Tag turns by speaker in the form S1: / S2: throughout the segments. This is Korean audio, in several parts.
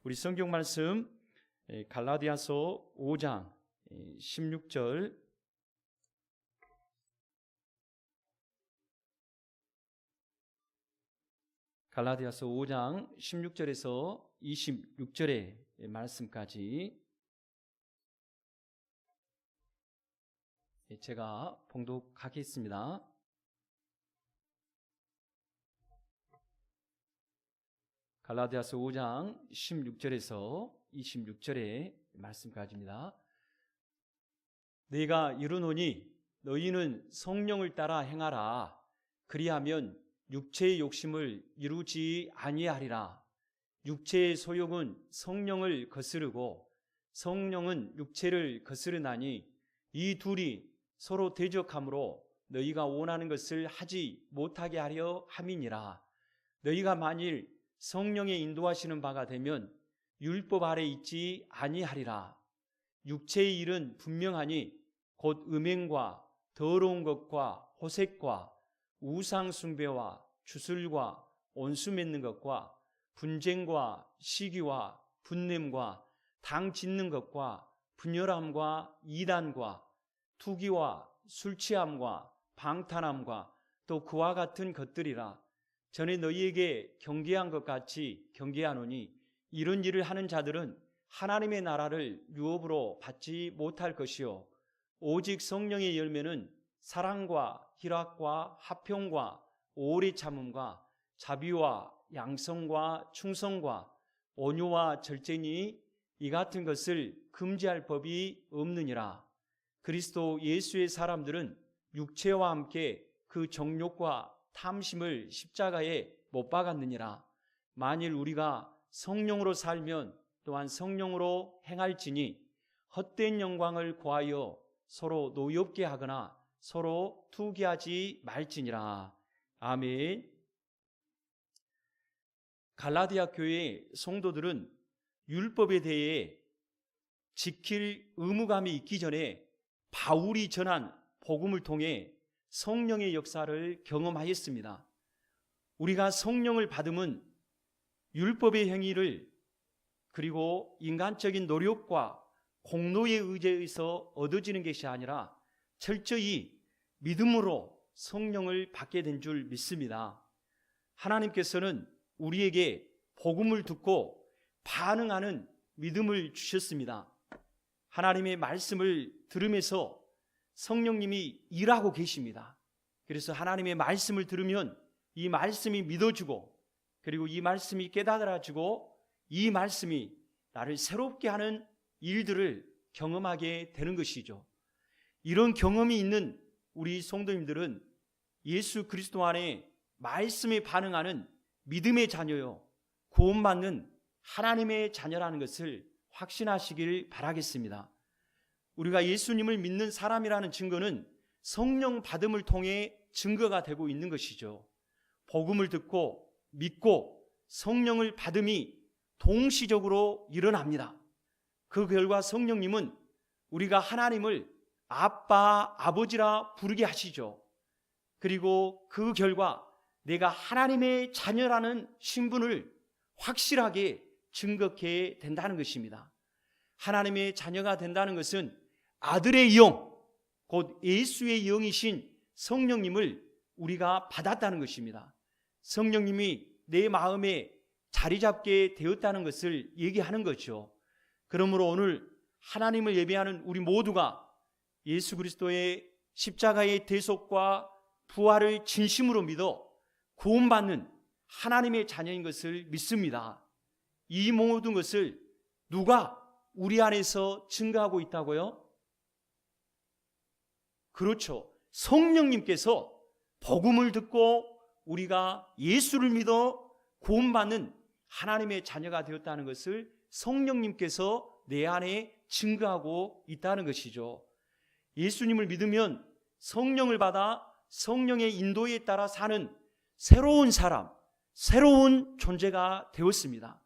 S1: 우리 성경 말씀 갈라디아서 5장 16절 갈라디아서 5장 16절에서 26절의 말씀까지 제가 봉독하겠습니다. 갈라디아서 5장 16절에서 26절의 말씀까지입니다. 내가 이르노니 너희는 성령을 따라 행하라. 그리하면 육체의 욕심을 이루지 아니하리라. 육체의 소욕은 성령을 거스르고 성령은 육체를 거스르나니 이 둘이 서로 대적하므로 너희가 원하는 것을 하지 못하게 하려 함이니라. 너희가 만일 성령의 인도하시는 바가 되면 율법 아래 있지 아니하리라. 육체의 일은 분명하니 곧 음행과 더러운 것과 호색과 우상 숭배와 주술과 온수 맺는 것과 분쟁과 시기와 분냄과 당 짓는 것과 분열함과 이단과 투기와 술 취함과 방탄함과 또 그와 같은 것들이라. 전에 너희에게 경계한 것 같이 경계하노니 이런 일을 하는 자들은 하나님의 나라를 유업으로 받지 못할 것이요 오직 성령의 열매는 사랑과 희락과 화평과 오래 참음과 자비와 양성과 충성과 온유와 절제니 이 같은 것을 금지할 법이 없느니라. 그리스도 예수의 사람들은 육체와 함께 그 정욕과 탐심을 십자가에 못 박았느니라. 만일 우리가 성령으로 살면 또한 성령으로 행할지니 헛된 영광을 구하여 서로 노엽게 하거나 서로 투기하지 말지니라. 아멘. 갈라디아 교회의 성도들은 율법에 대해 지킬 의무감이 있기 전에 바울이 전한 복음을 통해 성령의 역사를 경험하였습니다. 우리가 성령을 받으면 율법의 행위를 그리고 인간적인 노력과 공로에 의지해서 얻어지는 것이 아니라 철저히 믿음으로 성령을 받게 된 줄 믿습니다. 하나님께서는 우리에게 복음을 듣고 반응하는 믿음을 주셨습니다. 하나님의 말씀을 들으면서 성령님이 일하고 계십니다. 그래서 하나님의 말씀을 들으면 이 말씀이 믿어지고 그리고 이 말씀이 깨달아지고 이 말씀이 나를 새롭게 하는 일들을 경험하게 되는 것이죠. 이런 경험이 있는 우리 성도님들은 예수 그리스도 안에 말씀에 반응하는 믿음의 자녀요 구원받는 하나님의 자녀라는 것을 확신하시길 바라겠습니다. 우리가 예수님을 믿는 사람이라는 증거는 성령 받음을 통해 증거가 되고 있는 것이죠. 복음을 듣고 믿고 성령을 받음이 동시적으로 일어납니다. 그 결과 성령님은 우리가 하나님을 아빠, 아버지라 부르게 하시죠. 그리고 그 결과 내가 하나님의 자녀라는 신분을 확실하게 증거케 된다는 것입니다. 하나님의 자녀가 된다는 것은 아들의 영, 곧 예수의 영이신 성령님을 우리가 받았다는 것입니다. 성령님이 내 마음에 자리 잡게 되었다는 것을 얘기하는 거죠. 그러므로 오늘 하나님을 예배하는 우리 모두가 예수 그리스도의 십자가의 대속과 부활을 진심으로 믿어 구원받는 하나님의 자녀인 것을 믿습니다. 이 모든 것을 누가 우리 안에서 증거하고 있다고요? 그렇죠. 성령님께서 복음을 듣고 우리가 예수를 믿어 구원받는 하나님의 자녀가 되었다는 것을 성령님께서 내 안에 증거하고 있다는 것이죠. 예수님을 믿으면 성령을 받아 성령의 인도에 따라 사는 새로운 사람, 새로운 존재가 되었습니다.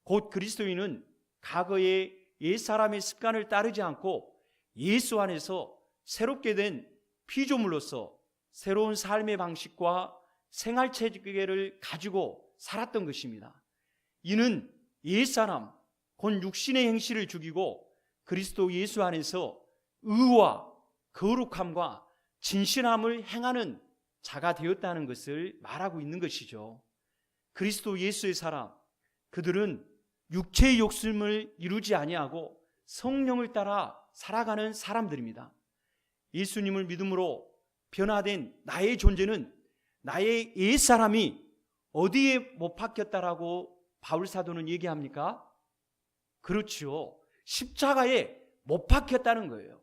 S1: 곧 그리스도인은 과거의 옛사람의 습관을 따르지 않고 예수 안에서 새롭게 된 피조물로서 새로운 삶의 방식과 생활체계를 가지고 살았던 것입니다. 이는 옛사람, 곧 육신의 행실을 죽이고 그리스도 예수 안에서 의와 거룩함과 진실함을 행하는 자가 되었다는 것을 말하고 있는 것이죠. 그리스도 예수의 사람, 그들은 육체의 욕심을 이루지 아니하고 성령을 따라 살아가는 사람들입니다. 예수님을 믿음으로 변화된 나의 존재는 나의 옛사람이 어디에 못 박혔다라고 바울 사도는 얘기합니까? 그렇죠. 십자가에 못 박혔다는 거예요.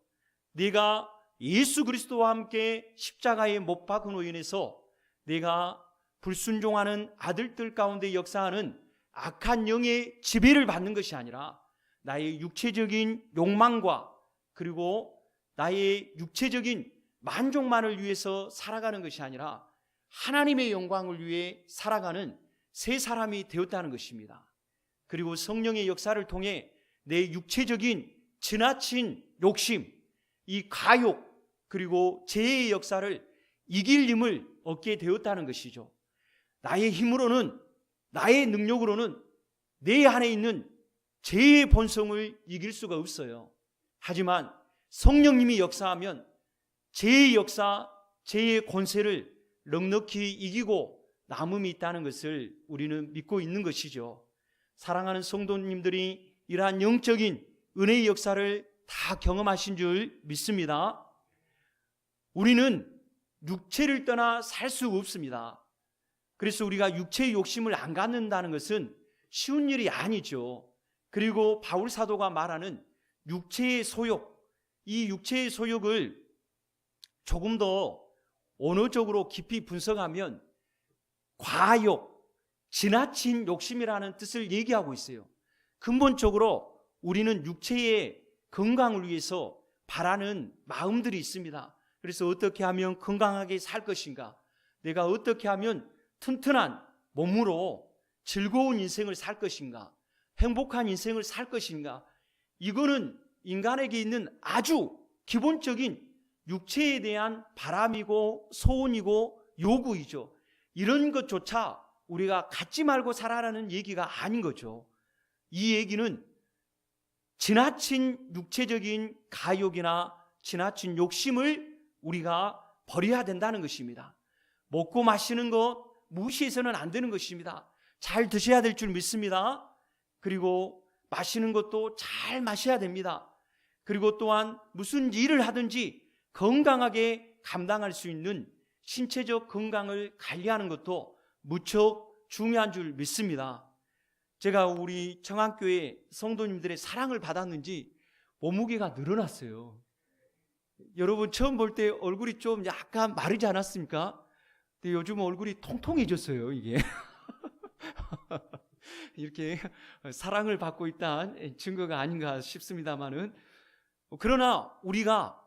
S1: 내가 예수 그리스도와 함께 십자가에 못 박음으로 인해서 내가 불순종하는 아들들 가운데 역사하는 악한 영의 지배를 받는 것이 아니라 나의 육체적인 욕망과 그리고 나의 육체적인 만족만을 위해서 살아가는 것이 아니라 하나님의 영광을 위해 살아가는 새 사람이 되었다는 것입니다. 그리고 성령의 역사를 통해 내 육체적인 지나친 욕심, 이 가욕 그리고 죄의 역사를 이길 힘을 얻게 되었다는 것이죠. 나의 힘으로는, 나의 능력으로는 내 안에 있는 죄의 본성을 이길 수가 없어요. 하지만 성령님이 역사하면 죄의 역사, 죄의 권세를 넉넉히 이기고 남음이 있다는 것을 우리는 믿고 있는 것이죠. 사랑하는 성도님들이 이러한 영적인 은혜의 역사를 다 경험하신 줄 믿습니다. 우리는 육체를 떠나 살 수 없습니다. 그래서 우리가 육체의 욕심을 안 갖는다는 것은 쉬운 일이 아니죠. 그리고 바울 사도가 말하는 육체의 소욕, 이 육체의 소욕을 조금 더 언어적으로 깊이 분석하면 과욕, 지나친 욕심이라는 뜻을 얘기하고 있어요. 근본적으로 우리는 육체의 건강을 위해서 바라는 마음들이 있습니다. 그래서 어떻게 하면 건강하게 살 것인가? 내가 어떻게 하면 튼튼한 몸으로 즐거운 인생을 살 것인가? 행복한 인생을 살 것인가? 이거는 인간에게 있는 아주 기본적인 육체에 대한 바람이고 소원이고 요구이죠. 이런 것조차 우리가 갖지 말고 살아라는 얘기가 아닌 거죠. 이 얘기는 지나친 육체적인 가욕이나 지나친 욕심을 우리가 버려야 된다는 것입니다. 먹고 마시는 것 무시해서는 안 되는 것입니다. 잘 드셔야 될 줄 믿습니다. 그리고 마시는 것도 잘 마셔야 됩니다. 그리고 또한 무슨 일을 하든지 건강하게 감당할 수 있는 신체적 건강을 관리하는 것도 무척 중요한 줄 믿습니다. 제가 우리 청안교회 성도님들의 사랑을 받았는지 몸무게가 늘어났어요. 여러분 처음 볼 때 얼굴이 좀 약간 마르지 않았습니까? 근데 요즘 얼굴이 통통해졌어요, 이게. 이렇게 사랑을 받고 있다는 증거가 아닌가 싶습니다만은, 그러나 우리가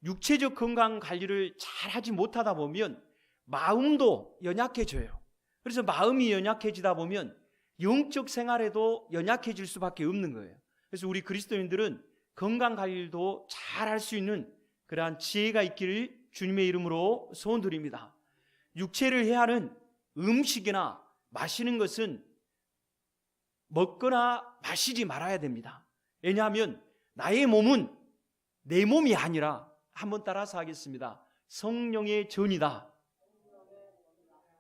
S1: 육체적 건강 관리를 잘 하지 못하다 보면 마음도 연약해져요. 그래서 마음이 연약해지다 보면 영적 생활에도 연약해질 수밖에 없는 거예요. 그래서 우리 그리스도인들은 건강 관리도 잘 할 수 있는 그러한 지혜가 있기를 주님의 이름으로 소원드립니다. 육체를 해하는 음식이나 마시는 것은 먹거나 마시지 말아야 됩니다. 왜냐하면 나의 몸은 내 몸이 아니라, 한번 따라서 하겠습니다. 성령의 전이다.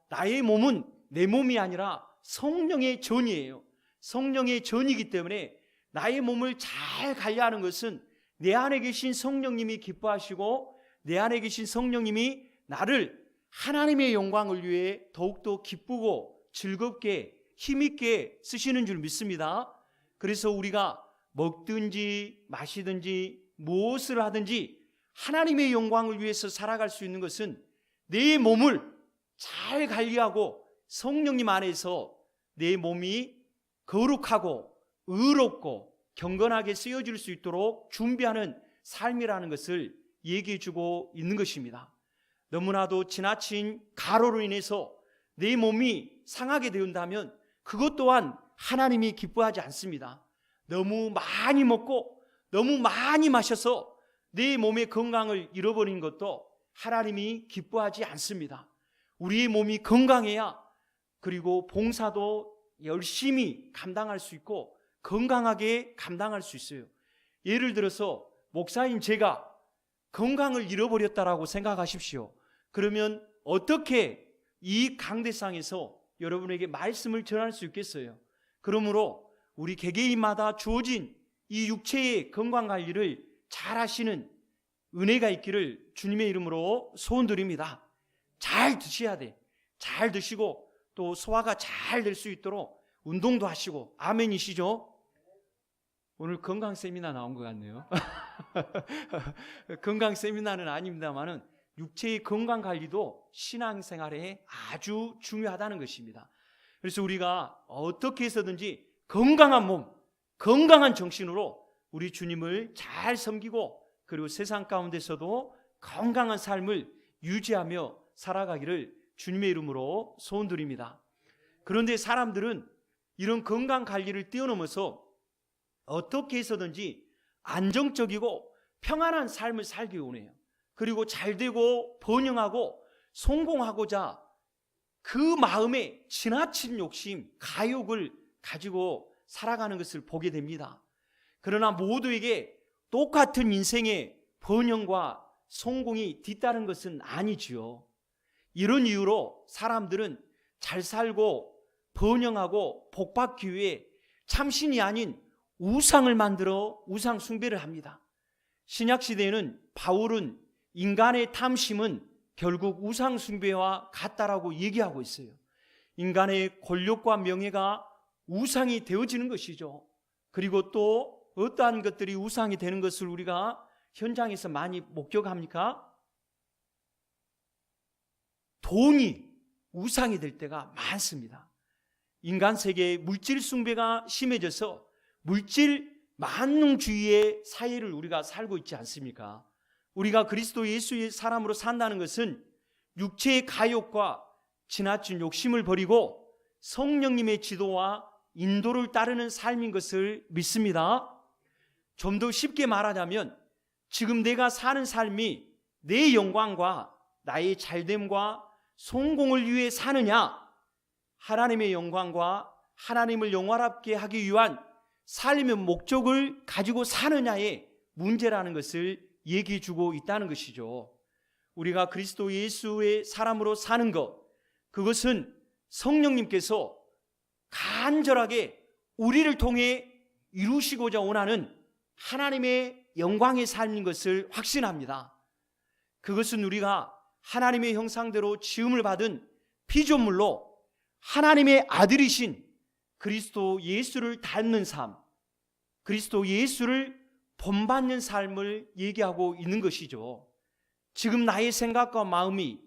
S1: 나의 몸은 내 몸이 아니라 성령의 전이에요. 성령의 전이기 때문에 나의 몸을 잘 관리하는 것은 내 안에 계신 성령님이 기뻐하시고 내 안에 계신 성령님이 나를 하나님의 영광을 위해 더욱더 기쁘고 즐겁게 힘있게 쓰시는 줄 믿습니다. 그래서 우리가 먹든지 마시든지 무엇을 하든지 하나님의 영광을 위해서 살아갈 수 있는 것은 내 몸을 잘 관리하고 성령님 안에서 내 몸이 거룩하고 의롭고 경건하게 쓰여질 수 있도록 준비하는 삶이라는 것을 얘기해 주고 있는 것입니다. 너무나도 지나친 가로로 인해서 내 몸이 상하게 된다면 그것 또한 하나님이 기뻐하지 않습니다. 너무 많이 먹고 너무 많이 마셔서 내 몸의 건강을 잃어버린 것도 하나님이 기뻐하지 않습니다. 우리의 몸이 건강해야 그리고 봉사도 열심히 감당할 수 있고 건강하게 감당할 수 있어요. 예를 들어서 목사인 제가 건강을 잃어버렸다라고 생각하십시오. 그러면 어떻게 이 강대상에서 여러분에게 말씀을 전할 수 있겠어요? 그러므로 우리 개개인마다 주어진 이 육체의 건강관리를 잘 하시는 은혜가 있기를 주님의 이름으로 소원드립니다. 잘 드셔야 돼. 잘 드시고 또 소화가 잘 될 수 있도록 운동도 하시고. 아멘이시죠? 오늘 건강 세미나 나온 것 같네요. 건강 세미나는 아닙니다만은 육체의 건강 관리도 신앙생활에 아주 중요하다는 것입니다. 그래서 우리가 어떻게 해서든지 건강한 몸, 건강한 정신으로 우리 주님을 잘 섬기고 그리고 세상 가운데서도 건강한 삶을 유지하며 살아가기를 주님의 이름으로 소원드립니다. 그런데 사람들은 이런 건강 관리를 뛰어넘어서 어떻게 해서든지 안정적이고 평안한 삶을 살기 원해요. 그리고 잘되고 번영하고 성공하고자 그 마음에 지나친 욕심, 가욕을 가지고 살아가는 것을 보게 됩니다. 그러나 모두에게 똑같은 인생의 번영과 성공이 뒤따른 것은 아니지요. 이런 이유로 사람들은 잘 살고 번영하고 복받기 위해 참신이 아닌 우상을 만들어 우상 숭배를 합니다. 신약시대에는 바울은 인간의 탐심은 결국 우상 숭배와 같다라고 얘기하고 있어요. 인간의 권력과 명예가 우상이 되어지는 것이죠. 그리고 또 어떠한 것들이 우상이 되는 것을 우리가 현장에서 많이 목격합니까? 돈이 우상이 될 때가 많습니다. 인간 세계의 물질 숭배가 심해져서 물질 만능주의의 사회를 우리가 살고 있지 않습니까? 우리가 그리스도 예수의 사람으로 산다는 것은 육체의 가욕과 지나친 욕심을 버리고 성령님의 지도와 인도를 따르는 삶인 것을 믿습니다. 좀 더 쉽게 말하자면 지금 내가 사는 삶이 내 영광과 나의 잘됨과 성공을 위해 사느냐, 하나님의 영광과 하나님을 영화롭게 하기 위한 삶의 목적을 가지고 사느냐의 문제라는 것을 얘기해 주고 있다는 것이죠. 우리가 그리스도 예수의 사람으로 사는 것, 그것은 성령님께서 간절하게 우리를 통해 이루시고자 원하는 하나님의 영광의 삶인 것을 확신합니다. 그것은 우리가 하나님의 형상대로 지음을 받은 피조물로 하나님의 아들이신 그리스도 예수를 닮는 삶, 그리스도 예수를 본받는 삶을 얘기하고 있는 것이죠. 지금 나의 생각과 마음이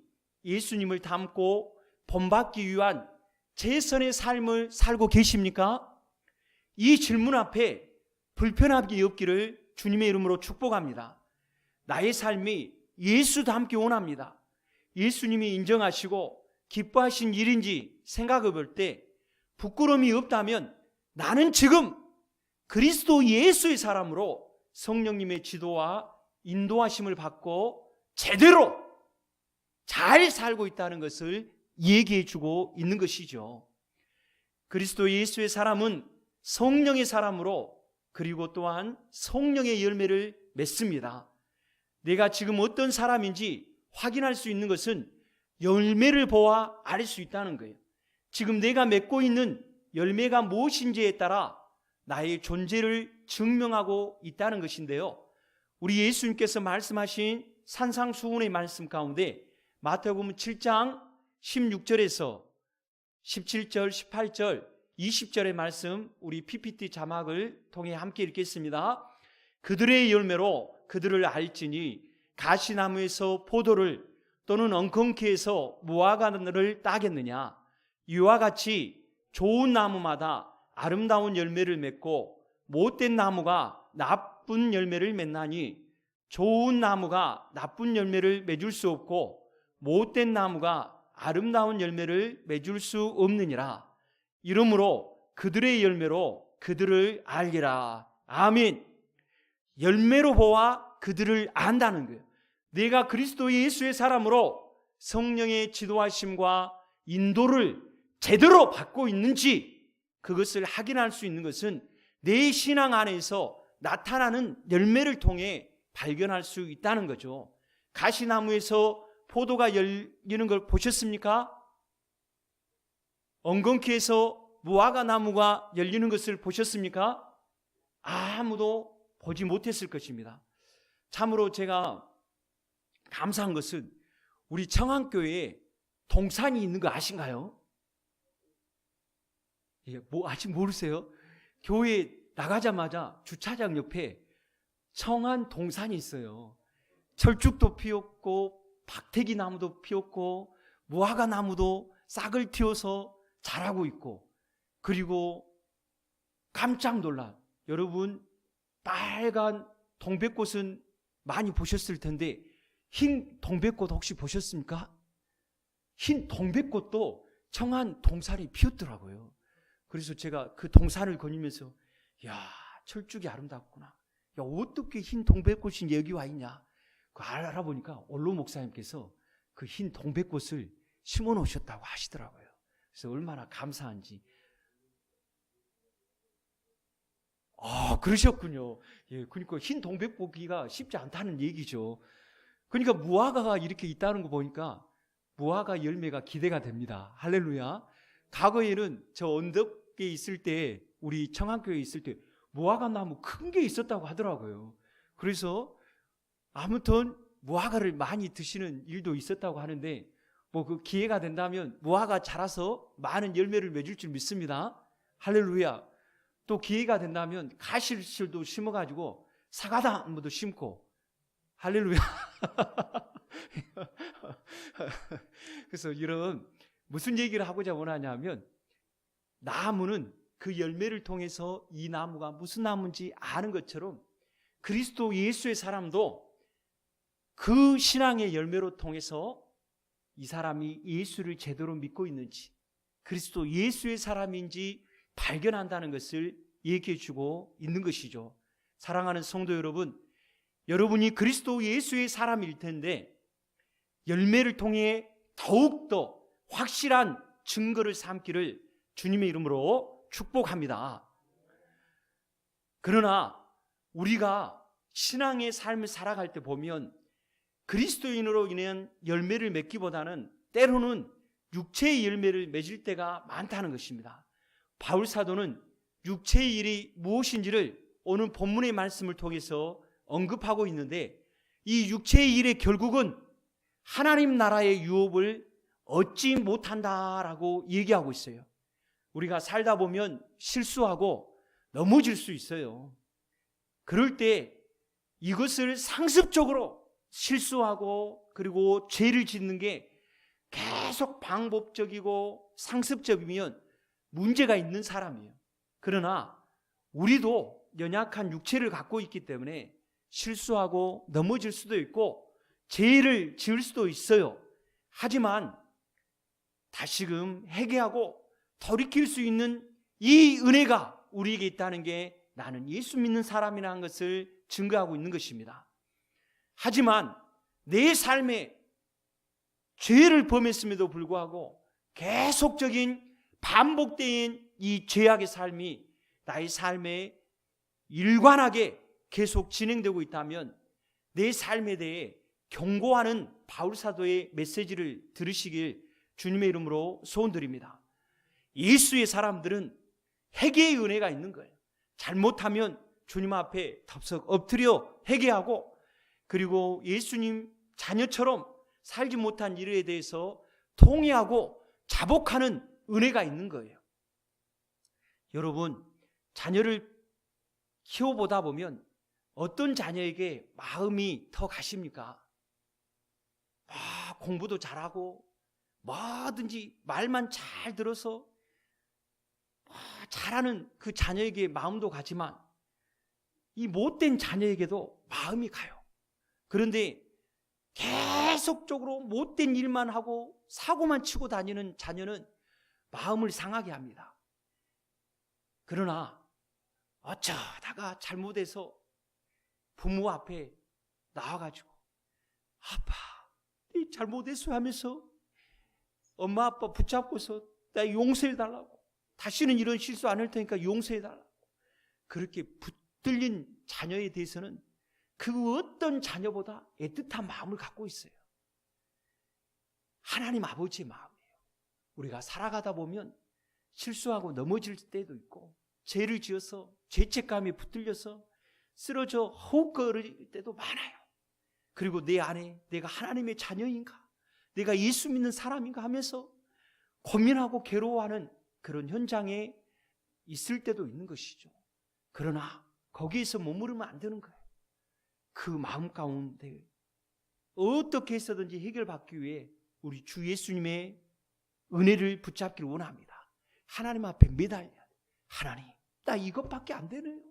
S1: 예수님을 닮고 본받기 위한 최선의 삶을 살고 계십니까? 이 질문 앞에 불편함이 없기를 주님의 이름으로 축복합니다. 나의 삶이 예수 닮기 원합니다. 예수님이 인정하시고 기뻐하신 일인지 생각해 볼 때 부끄러움이 없다면 나는 지금 그리스도 예수의 사람으로 성령님의 지도와 인도하심을 받고 제대로 잘 살고 있다는 것을 얘기해 주고 있는 것이죠. 그리스도 예수의 사람은 성령의 사람으로 그리고 또한 성령의 열매를 맺습니다. 내가 지금 어떤 사람인지 확인할 수 있는 것은 열매를 보아 알 수 있다는 거예요. 지금 내가 맺고 있는 열매가 무엇인지에 따라 나의 존재를 증명하고 있다는 것인데요. 우리 예수님께서 말씀하신 산상수훈의 말씀 가운데 마태복음 7장 16절에서 17절, 18절, 20절의 말씀 우리 PPT 자막을 통해 함께 읽겠습니다. 그들의 열매로 그들을 알지니 가시나무에서 포도를 또는 엉겅퀴에서 무화과를 따겠느냐. 이와 같이 좋은 나무마다 아름다운 열매를 맺고 못된 나무가 나쁜 열매를 맺나니 좋은 나무가 나쁜 열매를 맺을 수 없고 못된 나무가 아름다운 열매를 맺을 수 없느니라. 이러므로 그들의 열매로 그들을 알리라. 아멘. 열매로 보아 그들을 안다는 거예요. 내가 그리스도 예수의 사람으로 성령의 지도하심과 인도를 제대로 받고 있는지 그것을 확인할 수 있는 것은 내 신앙 안에서 나타나는 열매를 통해 발견할 수 있다는 거죠. 가시나무에서 포도가 열리는 걸 보셨습니까? 엉겅퀴에서 무화과 나무가 열리는 것을 보셨습니까? 아무도 보지 못했을 것입니다. 참으로 제가 감사한 것은 우리 청안교회에 동산이 있는 거 아신가요? 아직 모르세요? 교회 나가자마자 주차장 옆에 청안 동산이 있어요. 철쭉도 피었고 박태기 나무도 피었고 무화과 나무도 싹을 틔워서 자라고 있고, 그리고 깜짝 놀란, 여러분 빨간 동백꽃은 많이 보셨을 텐데 흰 동백꽃 혹시 보셨습니까? 흰 동백꽃도 청안 동산이 피었더라고요. 그래서 제가 그 동산을 거니면서 야, 철쭉이 아름답구나. 야, 어떻게 흰 동백꽃이 여기 와 있냐. 그 알아보니까 원로 목사님께서 그 흰 동백꽃을 심어 놓으셨다고 하시더라고요. 그래서 얼마나 감사한지. 그러셨군요. 예, 그러니까 흰 동백 보기가 쉽지 않다는 얘기죠. 그러니까 무화과가 이렇게 있다는 거 보니까 무화과 열매가 기대가 됩니다. 할렐루야. 과거에는 저 언덕에 있을 때, 우리 청안교회에 있을 때 무화과 나무 큰 게 있었다고 하더라고요. 그래서 아무튼 무화과를 많이 드시는 일도 있었다고 하는데, 그 기회가 된다면 무화과 자라서 많은 열매를 맺을 줄 믿습니다. 할렐루야. 또 기회가 된다면 가시실도 심어가지고 사과나무도 심고, 할렐루야. 그래서 이런 무슨 얘기를 하고자 원하냐면, 나무는 그 열매를 통해서 이 나무가 무슨 나무인지 아는 것처럼 그리스도 예수의 사람도 그 신앙의 열매로 통해서 이 사람이 예수를 제대로 믿고 있는지, 그리스도 예수의 사람인지 발견한다는 것을 얘기해 주고 있는 것이죠. 사랑하는 성도 여러분, 여러분이 그리스도 예수의 사람일 텐데 열매를 통해 더욱더 확실한 증거를 삼기를 주님의 이름으로 축복합니다. 그러나 우리가 신앙의 삶을 살아갈 때 보면 그리스도인으로 인한 열매를 맺기보다는 때로는 육체의 열매를 맺을 때가 많다는 것입니다. 바울 사도는 육체의 일이 무엇인지를 오늘 본문의 말씀을 통해서 언급하고 있는데, 이 육체의 일의 결국은 하나님 나라의 유업을 얻지 못한다라고 얘기하고 있어요. 우리가 살다 보면 실수하고 넘어질 수 있어요. 그럴 때 이것을 상습적으로 실수하고 그리고 죄를 짓는 게 계속 반복적이고 상습적이면 문제가 있는 사람이에요. 그러나 우리도 연약한 육체를 갖고 있기 때문에 실수하고 넘어질 수도 있고 죄를 지을 수도 있어요. 하지만 다시금 회개하고 돌이킬 수 있는 이 은혜가 우리에게 있다는 게 나는 예수 믿는 사람이라는 것을 증거하고 있는 것입니다. 하지만 내 삶에 죄를 범했음에도 불구하고 계속적인 반복된 이 죄악의 삶이 나의 삶에 일관하게 계속 진행되고 있다면 내 삶에 대해 경고하는 바울 사도의 메시지를 들으시길 주님의 이름으로 소원드립니다. 예수의 사람들은 회개의 은혜가 있는 거예요. 잘못하면 주님 앞에 덥석 엎드려 회개하고, 그리고 예수님 자녀처럼 살지 못한 일에 대해서 통회하고 자복하는 은혜가 있는 거예요. 여러분, 자녀를 키워보다 보면 어떤 자녀에게 마음이 더 가십니까? 공부도 잘하고 뭐든지 말만 잘 들어서 잘하는 그 자녀에게 마음도 가지만 이 못된 자녀에게도 마음이 가요. 그런데 계속적으로 못된 일만 하고 사고만 치고 다니는 자녀는 마음을 상하게 합니다. 그러나 어쩌다가 잘못해서 부모 앞에 나와가지고 아빠, 이 잘못했어 하면서 엄마 아빠 붙잡고서 나 용서해달라고 다시는 이런 실수 안 할 테니까 용서해달라. 그렇게 붙들린 자녀에 대해서는 그 어떤 자녀보다 애틋한 마음을 갖고 있어요. 하나님 아버지의 마음이에요. 우리가 살아가다 보면 실수하고 넘어질 때도 있고, 죄를 지어서 죄책감에 붙들려서 쓰러져 허우거릴 때도 많아요. 그리고 내 안에 내가 하나님의 자녀인가, 내가 예수 믿는 사람인가 하면서 고민하고 괴로워하는 그런 현장에 있을 때도 있는 것이죠. 그러나 거기에서 머무르면 안 되는 거예요. 그 마음 가운데 어떻게 해서든지 해결받기 위해 우리 주 예수님의 은혜를 붙잡기를 원합니다. 하나님 앞에 매달려야 돼요. 하나님, 나 이것밖에 안 되네요.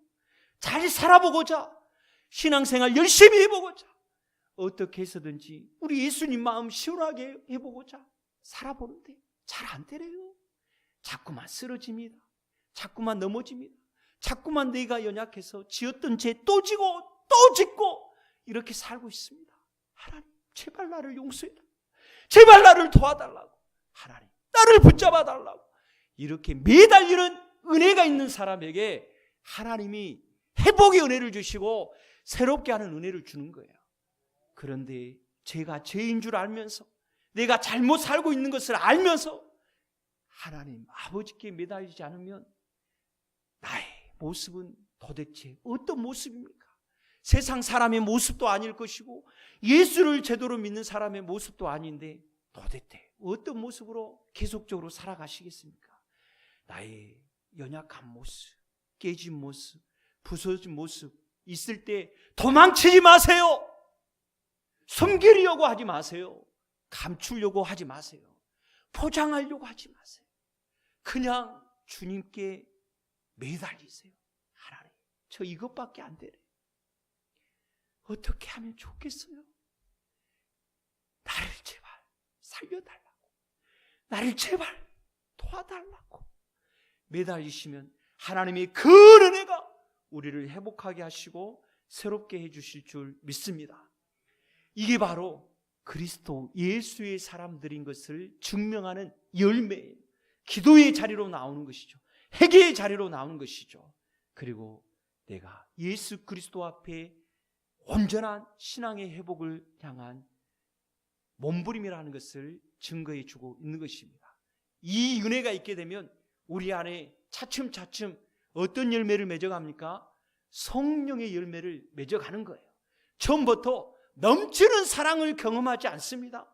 S1: 잘 살아보고자, 신앙생활 열심히 해보고자, 어떻게 해서든지 우리 예수님 마음 시원하게 해보고자 살아보는데 잘 안 되네요. 자꾸만 쓰러집니다. 자꾸만 넘어집니다. 자꾸만 내가 연약해서 지었던 죄 또 지고 또 짓고 이렇게 살고 있습니다. 하나님, 제발 나를 용서해달라고, 제발 나를 도와달라고, 하나님 나를 붙잡아 달라고, 이렇게 매달리는 은혜가 있는 사람에게 하나님이 회복의 은혜를 주시고 새롭게 하는 은혜를 주는 거예요. 그런데 제가 죄인 줄 알면서, 내가 잘못 살고 있는 것을 알면서 하나님 아버지께 매달리지 않으면 나의 모습은 도대체 어떤 모습입니까? 세상 사람의 모습도 아닐 것이고 예수를 제대로 믿는 사람의 모습도 아닌데 도대체 어떤 모습으로 계속적으로 살아가시겠습니까? 나의 연약한 모습, 깨진 모습, 부서진 모습 있을 때 도망치지 마세요. 숨기려고 하지 마세요. 감추려고 하지 마세요. 포장하려고 하지 마세요. 그냥 주님께 매달리세요. 하나님, 저 이것밖에 안 되네. 어떻게 하면 좋겠어요? 나를 제발 살려달라고, 나를 제발 도와달라고 매달리시면 하나님의 그 은혜가 우리를 회복하게 하시고 새롭게 해주실 줄 믿습니다. 이게 바로 그리스도 예수의 사람들인 것을 증명하는 열매예요. 기도의 자리로 나오는 것이죠. 회개의 자리로 나오는 것이죠. 그리고 내가 예수 그리스도 앞에 온전한 신앙의 회복을 향한 몸부림이라는 것을 증거해 주고 있는 것입니다. 이 은혜가 있게 되면 우리 안에 차츰차츰 어떤 열매를 맺어갑니까? 성령의 열매를 맺어가는 거예요. 처음부터 넘치는 사랑을 경험하지 않습니다.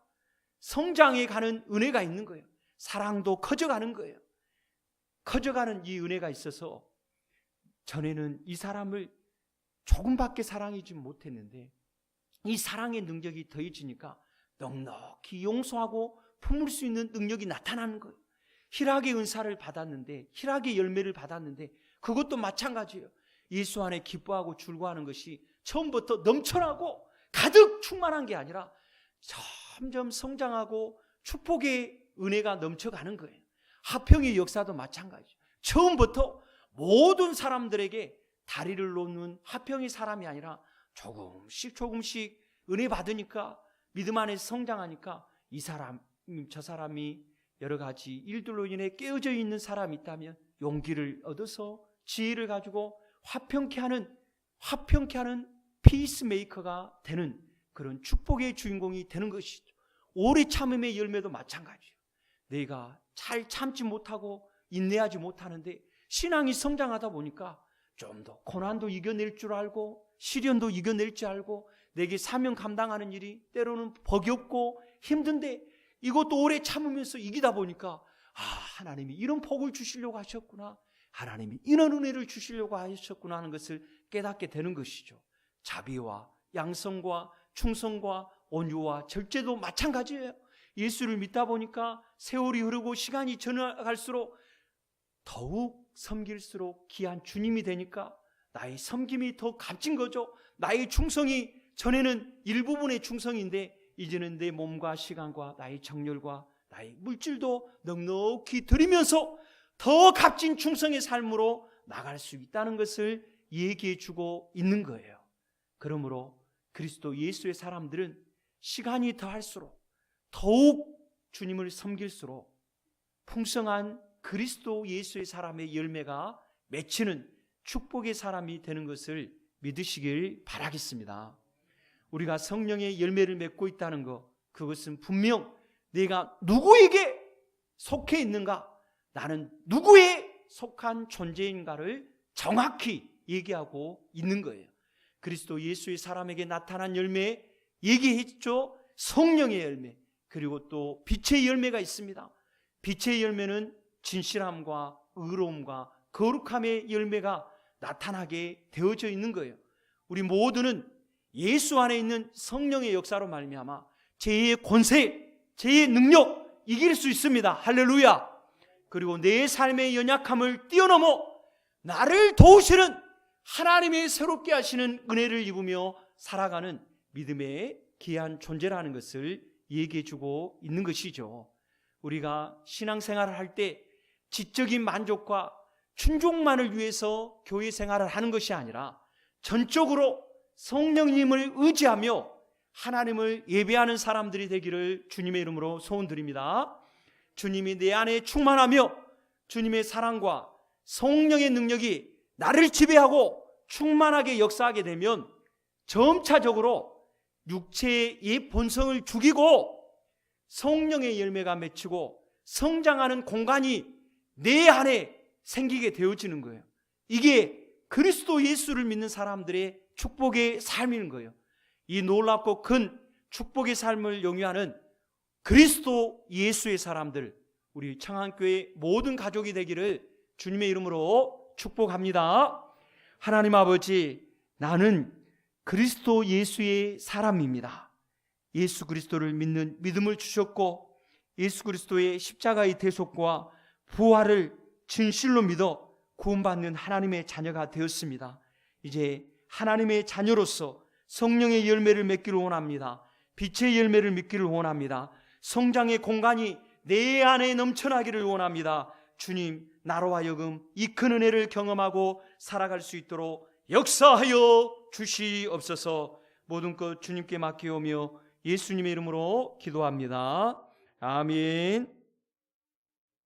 S1: 성장해 가는 은혜가 있는 거예요. 사랑도 커져가는 거예요. 커져가는 이 은혜가 있어서 전에는 이 사람을 조금밖에 사랑하지 못했는데 이 사랑의 능력이 더해지니까 넉넉히 용서하고 품을 수 있는 능력이 나타나는 거예요. 희락의 은사를 받았는데, 희락의 열매를 받았는데 그것도 마찬가지예요. 예수 안에 기뻐하고 즐거워하는 것이 처음부터 넘쳐나고 가득 충만한 게 아니라 점점 성장하고 축복의 은혜가 넘쳐가는 거예요. 화평의 역사도 마찬가지죠. 처음부터 모든 사람들에게 다리를 놓는 화평의 사람이 아니라 조금씩 은혜 받으니까, 믿음 안에서 성장하니까 이 사람, 저 사람이 여러 가지 일들로 인해 깨어져 있는 사람이 있다면 용기를 얻어서 지혜를 가지고 화평케 하는 피스메이커가 되는 그런 축복의 주인공이 되는 것이죠. 오래 참음의 열매도 마찬가지예요. 내가 잘 참지 못하고 인내하지 못하는데 신앙이 성장하다 보니까 좀 더 고난도 이겨낼 줄 알고 시련도 이겨낼 줄 알고 내게 사명 감당하는 일이 때로는 버겁고 힘든데 이것도 오래 참으면서 이기다 보니까 하나님이 이런 복을 주시려고 하셨구나, 하나님이 이런 은혜를 주시려고 하셨구나 하는 것을 깨닫게 되는 것이죠. 자비와 양성과 충성과 온유와 절제도 마찬가지예요. 예수를 믿다 보니까 세월이 흐르고 시간이 지나갈수록 더욱 섬길수록 귀한 주님이 되니까 나의 섬김이 더 값진 거죠. 나의 충성이 전에는 일부분의 충성인데 이제는 내 몸과 시간과 나의 정열과 나의 물질도 넉넉히 드리면서 더 값진 충성의 삶으로 나갈 수 있다는 것을 얘기해 주고 있는 거예요. 그러므로 그리스도 예수의 사람들은 시간이 더할수록 더욱 주님을 섬길수록 풍성한 그리스도 예수의 사람의 열매가 맺히는 축복의 사람이 되는 것을 믿으시길 바라겠습니다. 우리가 성령의 열매를 맺고 있다는 것, 그것은 분명 내가 누구에게 속해 있는가, 나는 누구에 속한 존재인가를 정확히 얘기하고 있는 거예요. 그리스도 예수의 사람에게 나타난 열매 얘기했죠. 성령의 열매, 그리고 또 빛의 열매가 있습니다. 빛의 열매는 진실함과 의로움과 거룩함의 열매가 나타나게 되어져 있는 거예요. 우리 모두는 예수 안에 있는 성령의 역사로 말미암아 죄의 권세, 죄의 능력 이길 수 있습니다. 할렐루야. 그리고 내 삶의 연약함을 뛰어넘어 나를 도우시는 하나님의 새롭게 하시는 은혜를 입으며 살아가는 믿음의 귀한 존재라는 것을 얘기해주고 있는 것이죠. 우리가 신앙생활을 할 때 지적인 만족과 충족만을 위해서 교회 생활을 하는 것이 아니라 전적으로 성령님을 의지하며 하나님을 예배하는 사람들이 되기를 주님의 이름으로 소원드립니다. 주님이 내 안에 충만하며 주님의 사랑과 성령의 능력이 나를 지배하고 충만하게 역사하게 되면 점차적으로 육체의 옛 본성을 죽이고 성령의 열매가 맺히고 성장하는 공간이 내 안에 생기게 되어지는 거예요. 이게 그리스도 예수를 믿는 사람들의 축복의 삶인 거예요. 이 놀랍고 큰 축복의 삶을 영위하는 그리스도 예수의 사람들, 우리 청안교회 모든 가족이 되기를 주님의 이름으로 축복합니다. 하나님 아버지, 나는 그리스도 예수의 사람입니다. 예수 그리스도를 믿는 믿음을 주셨고 예수 그리스도의 십자가의 대속과 부활을 진실로 믿어 구원받는 하나님의 자녀가 되었습니다. 이제 하나님의 자녀로서 성령의 열매를 맺기를 원합니다. 빛의 열매를 맺기를 원합니다. 성장의 공간이 내 안에 넘쳐나기를 원합니다. 주님, 나로 하여금 이 큰 은혜를 경험하고 살아갈 수 있도록 역사하여 주시옵소서. 모든 것 주님께 맡기오며 예수님의 이름으로 기도합니다. 아멘.